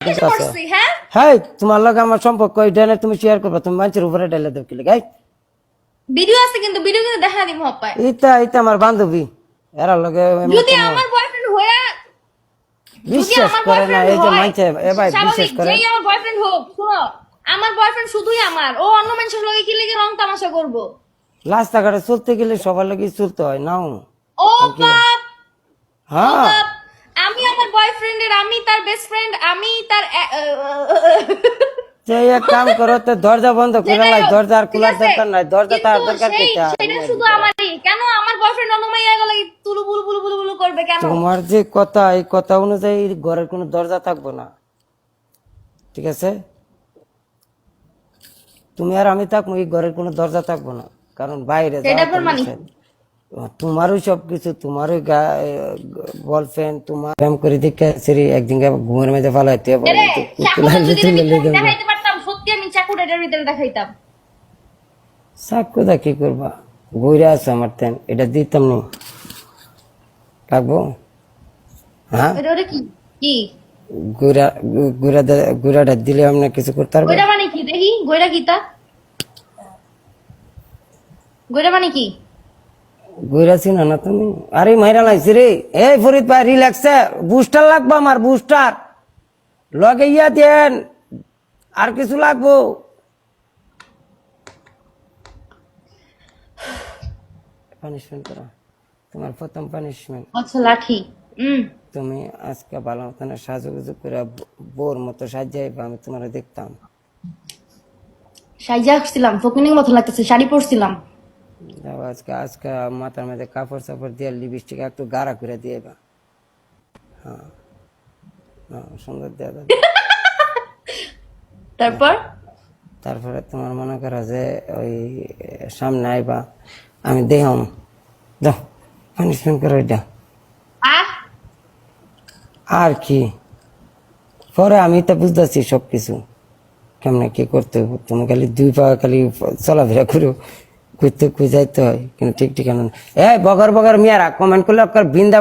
কিছু করছি হ্যাঁ হ্যাঁ তোমার লগে আমার সম্পর্ক এটা না তুমি শেয়ার করবা তুমি মানুষের উপরে ডাইলে দেব কি লাগে ভিডিও আছে কিন্তু ভিডিও কিন্তু দেখা দিব হপায় এটা আমার বান্ধবী এরা লগে যদি আমার বয়ফ্রেন্ড হয়ে যদি বিশ্বাস আমার করে না বয়ফ্রেন্ড এই যে হয় মানছে এ ভাই বিশ্বাস স্বাভাবিক করে যেই আমার বয়ফ্রেন্ড হোক শুনো আমার বয়ফ্রেন্ড শুধুই আমার ও অন্য মানুষের লগে কি লেগে রং তামাশা করব রাস্তাঘাটে চলতে গেলে সবার লগে চলতে হয় নাও ও বাপ ও হ্যাঁ বাপ আমি আমার বয়ফ্রেন্ডের আমি তার বেস্ট ফ্রেন্ড আমি তার যে এক কাম করো তো দরজা বন্ধ করে লাই দরজা আর খোলার ঠিক আছে? দরকার নাই দরজা তার কিন্তু দরকার সেটা শুধু আমারই কেন আমার বয়ফ্রেন্ড অন্য মাইয়া গেলে তুলু বুলু বুলু বুলু বুলু করবে কেন তোমার যে কথা এই কথা অনুযায়ী ঘরের কোনো দরজা থাকবো না ঠিক আছে তুমি আর আমি থাকবো এই ঘরের কোনো দরজা থাকবো না কারণ বাইরে সেটা পর মানি তোমারও সবকিছু তোমারও বয়ফ্রেন্ড তোমার প্রেম করে দেখে সেরি একদিন ঘুমের মধ্যে ফালাইতে দেখাইতে পারতাম সত্যি আমি চাকুটার ভিতরে দেখাইতাম সাক্ষ্য দা কি করবা বইরা আছে আমার তেন এটা দিতাম না লাগবো হ্যাঁ ওটা কি কি গুড়াটা দিলে আমরা কিছু করতে পারবো গোইরা মানে কি দেখি গোইরা কি তা গোইরা মানে কি গুড়া ছিল না তুমি আরে মাইরা লাইছি রে এই ফরিদ ভাই রিল্যাক্স বুস্টার লাগবো আমার বুস্টার লগে ইয়া দেন আর কিছু লাগবো পানিশমেন্ট করা তোমার প্রথম পানিশমেন্ট আচ্ছা লাঠি তুমি আজকে ভালো মতন সাজুগুজু করে বোর মতো সাজাইবা আমি তোমার দেখতাম সাইজা আসছিলাম ফকিনির মতো লাগতেছে শাড়ি পরছিলাম যাও আজকে আজকে মাথার মধ্যে কাপড় চাপড় দিয়ে লিপস্টিক একটু গাঢ় করে দিয়েবা হ্যাঁ হ্যাঁ সুন্দর দেওয়া যাবে তারপর তারপরে তোমার মনে করো যে ওই সামনে আইবা আমি দেখলাম যাও পানিশমেন্ট করো এটা আহ আর কি পরে আমি তো বুঝতেছি সবকিছু কেমনে কি করতে হবে তুমি খালি দুই পা খালি চলাফেরা করো করতে যাইতে হয় কিন্তু ঠিক ঠিকানা এই বগর বগর মিয়ারা কমেন্ট করলে বৃন্দা